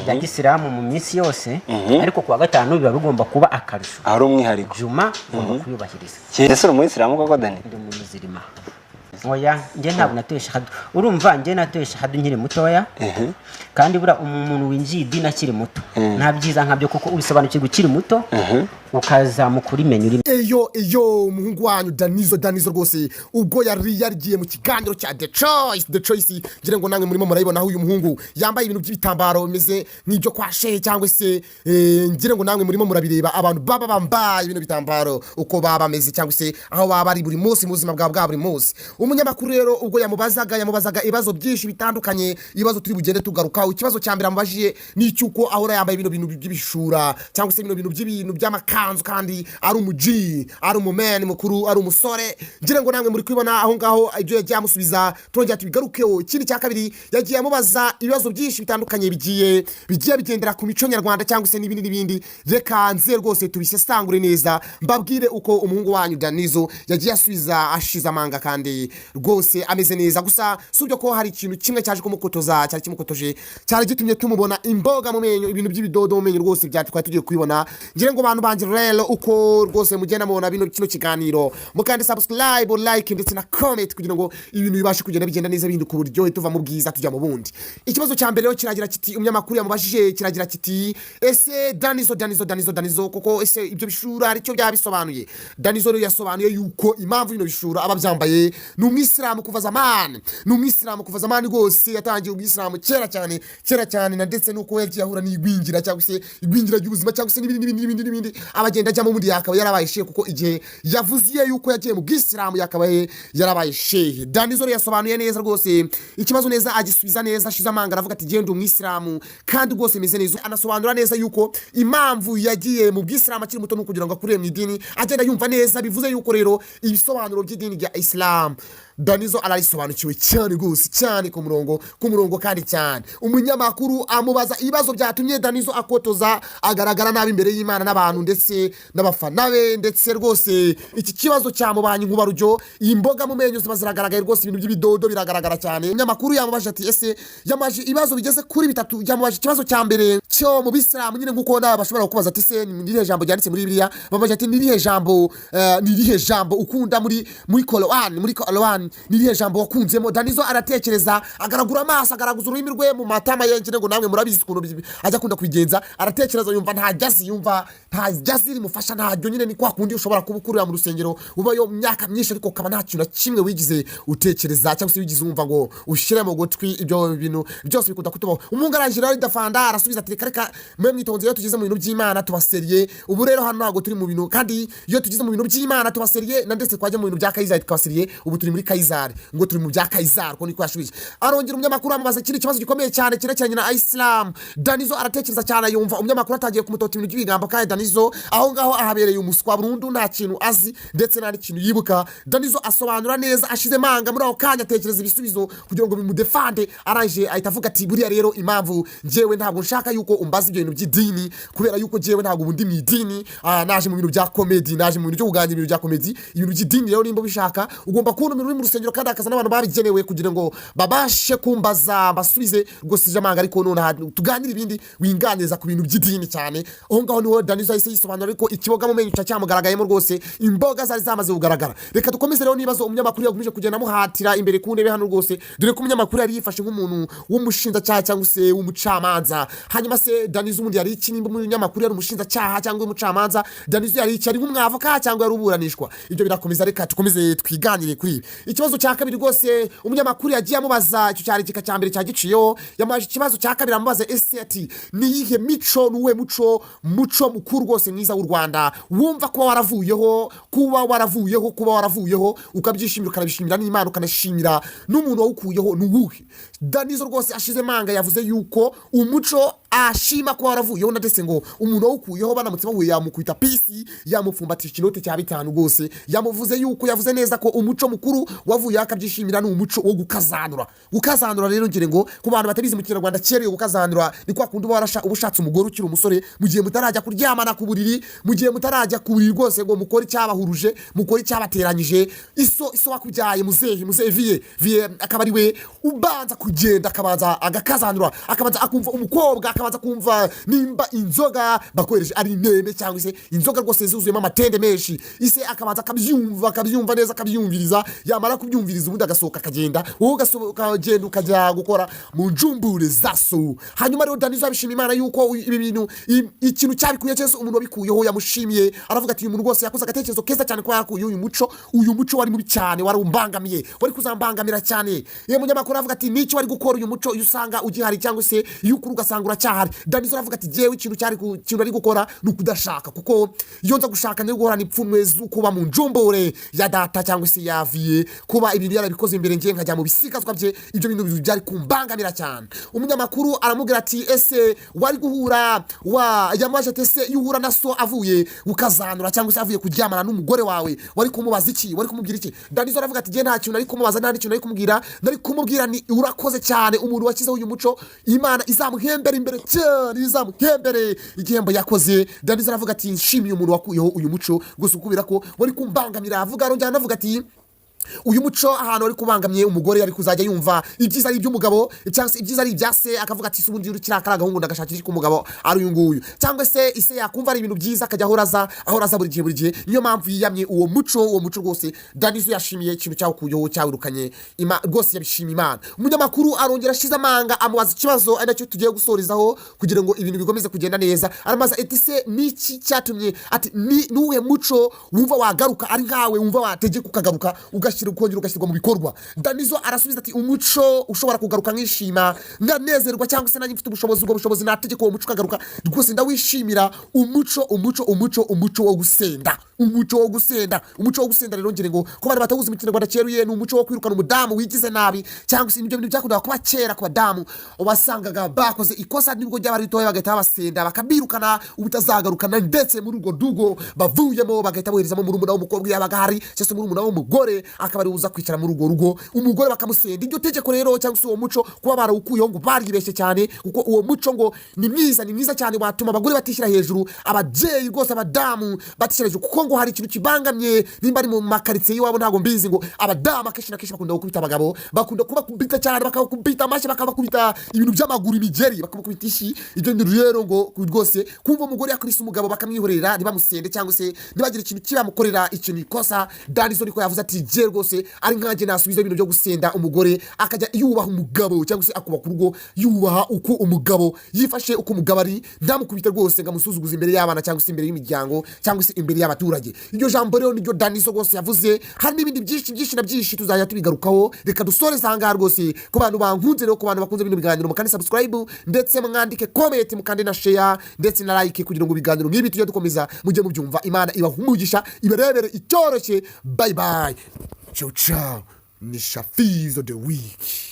bya Gisilamu mu minsi yose ariko kuwa gatanu biba bigomba kuba akarusho ari umwihariko juma ugomba kuyubahiriza ese uri umuyisilamu koko Dani ndi umuzirima oya nje ntabwo natuye shahadu urumva nje natuye shahadu nkiri mutoya kandi bura umuntu winjiye idini akiri muto nta byiza nkabyo kuko ubisobanukirwa ukiri muto ukazamukura imenyu eyo umuhungu wanyu Danizo rwose ubwo yari yagiye mu kiganiro cya The Choice ngira ngo namwe murimo murayibona aho uyu muhungu yambaye ibintu by'ibitambaro bimeze nk'ibyo kwa shehe cyangwa se ngira ngo namwe murimo murabireba abantu baba bambaye ibintu bitambaro uko baba bameze cyangwa se aho baba ari buri munsi mu buzima bwa buri munsi umunyamakuru rero ubwo yamubazaga ibibazo byinshi bitandukanye ibibazo turi bugende tugaruka ikibazo cya mbere amubajije ni cyuko ahora yambaye ibintu by'ibishura cyangwa se ibintu by'amakanzu kandi ari umuji ari umumeni mukuru ari umusore ngira ngo namwe muri kwibona aho ngaho ibyo yagiye amusubiza turongera tubigarukeho ikindi cya kabiri yagiye amubaza ibibazo byinshi bitandukanye bigiye bigendera ku mico nyarwanda cyangwa se n'ibindi reka nze rwose tubisesangure neza mbabwire uko umuhungu wanyu Danizo yagiye asubiza ashize amanga kandi rwose ameze neza gusa subyo ko hari ikintu kimwe cyaje kumukotoza cyari kimukotoje cyari gitumye tumubona imboga mu menyo ibintu by'ibidodo mu menyo rwose byatwaye tugiye kwibona ngire ngo abantu banje rero uko rwose mugenda mubona kino kiganiro mukande subscribe like ndetse na comment kugira ngo ibintu bibashe kugenda bigenda neza bindi ku buryo tuva mu bwiza tujya mu bundi ikibazo cya mbere rero kiragira kiti umunyamakuru yamubajije kiragira kiti ese Danizo koko ese ibyo bishura ari cyo byabisobanuye Danizo rero yasobanuye yuko impamvu bino bishura ababyambaye n'umwisilamu kuva zamani rwose yatangiye umwisilamu kera cyane na ndetse nuko yagiye ahura n'igwingira cyangwa se igwingira ry'ubuzima cyangwa se n'ibindi abagenda ajyamo muri yakaba yarabaye shehe kuko igihe yavuziye yuko yagiye mu bwisilamu yakabaye yarabaye shehe Danizo yasobanuye neza rwose ikibazo neza agisubiza neza ashize amanga aravuga ati genda umwisilamu kandi rwose meze neza anasobanura neza yuko impamvu yagiye mu bwisilamu akiri muto nukugira ngo akure mu idini agenda yumva neza bivuze yuko rero ibisobanuro by'idini rya Islam Danizo ararisobanukiwe cyane rwose cyane ku murongo kandi cyane umunyamakuru amubaza ibibazo byatumye Danizo akotoza agaragara nabi imbere y'Imana n'abantu ndetse n'abafana be ndetse rwose iki kibazo cyamubanye nkubarujyo imboga mu menyo ziragaragaye rwose ibintu by'ibidodo biragaragara cyane umunyamakuru yamubaje ati ese yamaje ibibazo bigeze kuri bitatu yamubaje ikibazo cya mbere cyo mu bisilamu nyine nguko bashobora kubaza ati se ni jambo ryanditse muri Bibiliya bamaje ati ni jambo ukunda muri Quran nirihe jambo wakunzemo Danizo aratekereza agaragura amaso agaraguza ururimi rwe mu matama yengire ngo namwe murabizi ukuntu ajya kunda kwigenza aratekereza yumva nta jazi rimufasha ntajyo nyine ni kwa kundi ushobora kubukurira mu rusengero ubayo myaka myinshi ariko kaba nta kintu kimwe wigize utekereza cyangwa se wigize umva ngo ushire mu gutwi ibyo bintu byose bikunda kutubaho umungarangiro ari dafanda arasubiza ati reka mwe mwitonze iyo tugize mu bintu by'Imana tubaseriye ubu rero hano ntago turi mu bintu kandi iyo tugize mu bintu by'Imana tubaseriye na ndetse twajya mu bintu bya Kayizari tukabaseriye ubu turi muri Kayizari ngo turi mu bya Kayizari ko niko yashubije arongera umunyamakuru amubaza ikindi kibazo gikomeye cyane kirekeranye na Islam Danizo aratekereza cyane yumva umunyamakuru atagiye kumutota ibintu by'ibigambo kandi Danizo aho ngaho ahabereye umuswa burundu nta kintu azi ndetse nta kintu yibuka Danizo asobanura neza ashize manga muri aho kanya atekereza ibisubizo kugira ngo bimudefande araje ahita avuga ati buriya rero impamvu njyewe ntabwo nshaka yuko umbaza ibyo bintu by'idini kubera yuko njyewe ntabwo ubundi mu idini naje mu bintu bya comedy naje mu bintu byo kuganira ibintu bya comedy ibintu by'idini rero nimba bishaka ugomba kubona ibintu mu rusengero kandi akaza n'abantu babigenewe kugira ngo babashe kumbaza basubize rwose jamanga ariko none tuganira ibindi winganiriza ku bintu by'idini cyane aho ngaho niho Danizo yise yisobanura ariko ikiboga mu menyo cyamugaragayemo rwose imboga zari zamaze kugaragara reka dukomeze rero nibazo umunyamakuru yagumije kugenda muhatira imbere ku ndebe hano rwose dore ko umunyamakuru yari yifashe nk'umuntu w'umushinja cyangwa se w'umucamanza hanyuma se Danizo umuntu yari iki nimba umunyamakuru yari umushinja cyangwa umucamanza Danizo yari iki ari nk'umwavoka cyangwa yari uburanishwa ibyo birakomeza reka tukomeze twiganire kuri ikibazo cya kabiri rwose umunyamakuru yagiye amubaza icyo cyari cya mbere cya giciyo yamaje ikibazo cya kabiri amubaza ese ni yihe mico nuwe muco mukuru rwose mwiza w'u Rwanda wumva kuba waravuyeho ukabyishimira ukanabishimira n'Imana ukanashimira n'umuntu wawukuyeho nuwuhe Danizo rwose ashize manga yavuze yuko umuco ashima kuba waravuyeho ndetse ngo umuntu wawukuyeho banamutse bahuye yamukwita pisi yamupfumbatisha ikinote cya 5 rwose yamuvuze yuko yavuze neza ko umuco mukuru wavuye akabyishimira n'umuco wo gukazanura rero ngire ngo ku bantu batabizi mu Kinyarwanda cyere gukazanura ni kwa kundi ubushatse umugore ukiri umusore mu gihe mutarajya kuryamana ku buriri mu gihe mutarajya ku buriri rwose ngo mukore cyabahuruje mukore cyabateranyije iso wakubyaye muzehe vie akaba ari we ubanza kugenda akabanza agakazanura akabanza akumva umukobwa akabanza kumva nimba inzoga bakoresha ari neme cyangwa se inzoga rwose zuzuyemo amatende menshi ise akabanza akabyumva neza akabyumviriza yamara kubyumviriza ubundi agasohoka akagenda wowe ukagenda ukajya gukora mu njumbure zaso hanyuma rero Danizo abishima Imana yuko ibi bintu ikintu cyabikuye cyese umuntu wabikuyeho yamushimiye aravuga ati uyu muntu rwose yakoze agatekerezo keza cyane ko yakuye uyu muco wari mubi cyane wari umbangamiye wari kuzambangamira cyane ye munyamakuru avuga ati nicyo wari gukora uyu muco usanga ugihari cyangwa se yuko ugasanga uracyahari Danizo aravuga ati jewe ikintu ari gukora nukudashaka kuko iyo nza gushaka ni guhorana ipfunwe kuba mu njumbure ya data cyangwa se yaviye kuba ibintu yarabikoze imbere ngiye nkajya mu bisigazwa bye ibyo bintu byari kumbangamira cyane umunyamakuru aramubwira ati ese wari guhura yamaje tese yuhura na so avuye ukazanura cyangwa se avuye kuryamana n'umugore wawe wari kumubaza iki wari kumubwira iki Danizo aravuga ati je nta kintu ari kumubaza nta kintu ari kumubwira nari kumubwira ni urakoze cyane umuntu wakize uyu muco Imana izamuhembera imbere cyane izamuhembere igihembo yakoze Danizo aravuga ati nshimiye umuntu wakuyeho uyu muco gusa ukubira ko wari kumbangamira avuga arongera anavuga ati uyu muco ahantu ari kubangamye umugore ari kuzajya yumva ibyiza ari iby'umugabo cyangwa se ibyiza ari ibyase akavuga ati subundi urukira karagahungu ndagashakira ku mugabo ari uyu nguyu cyangwa se ise yakumva ari ibintu byiza akajya ahoraza buri gihe niyo mpamvu yiyamye uwo muco rwose Danizo yashimiye ikintu cyakuyeho cyawirukanye rwose yabishimiye Imana umunyamakuru arongera ashize amanga amubaza ikibazo ari nacyo tugiye gusorizaho kugira ngo ibintu bikomeze kugenda neza aramaza ati se niki cyatumye ati nuwe muco wumva wagaruka ari nkawe wumva wategeka ukagaruka ukongera ugashyirwa mu bikorwa Danizo arasubiza ati umuco ushobora kugaruka nkishima nganezerwa cyangwa se nanjye mfite ubushobozi nategeka uwo muco ukagaruka rwose ndawishimira umuco wo gusenda rero ngire ngo ko bari bataguze mu Kinyarwanda cyeruye ni umuco wo kwirukana umudamu wigize nabi cyangwa se ibyo bintu byakundaga kuba kera ku badamu wasangaga bakoze ikosa nibwo ry'abari ritoya bagahita babasenda bakabirukana ubutazagarukana ndetse muri urwo dugo bavuyemo bagahita boherezamo murumuna w'umukobwa yabaga hari cyangwa murumuna w'umugore akaba ari uza kwicara muri urwo rugo umugore bakamusenda iryo tegeko rero cyangwa se uwo muco kuba barawukuyeho ngo baribeshye cyane kuko uwo muco ngo ni mwiza cyane watuma abagore batishyira hejuru ababyeyi rwose abadamu batishyira hejuru kuko ngo hari ikintu kibangamye nimba ari mu makaritsiye iwabo ntabwo mbizi ngo abadamu akenshi na kenshi bakunda gukubita abagabo bakunda kubakubita cyane bakabakubita amashyi bakabakubita ibintu by'amaguru imigeri bakabakubita ishi ibyo ni rero ngo rwose kumva umugore yakubise umugabo bakamwihorera ntibamusende cyangwa se ntibagire ikintu kibamukorera ikintu ikosa Danizo niko yavuze ati je rwose ari nkanjye nasubiza ibintu byo gusenda umugore akajya yubaha umugabo cyangwa se akubaka urugo yubaha uko umugabo yifashe uko umugabo ari ndamukubita rwose ngamusuzuguza imbere y'abana cyangwa se imbere y'imiryango cyangwa se imbere y'abaturage iryo jambo rero niryo Danizo rwose yavuze hari n'ibindi byinshi tuzajya tubigarukaho reka dusoreze ahangaha rwose ku bantu bankunze rero ku bantu bakunze bino biganiro mukande subscribe ndetse mwandike comment mukande na share ndetse na like kugira ngo ibiganiro nk'ibi tujye dukomeza mujye mubyumva Imana ibahumugisha ibarebere icyoroshye bye bye ciao ni Shafizo the week.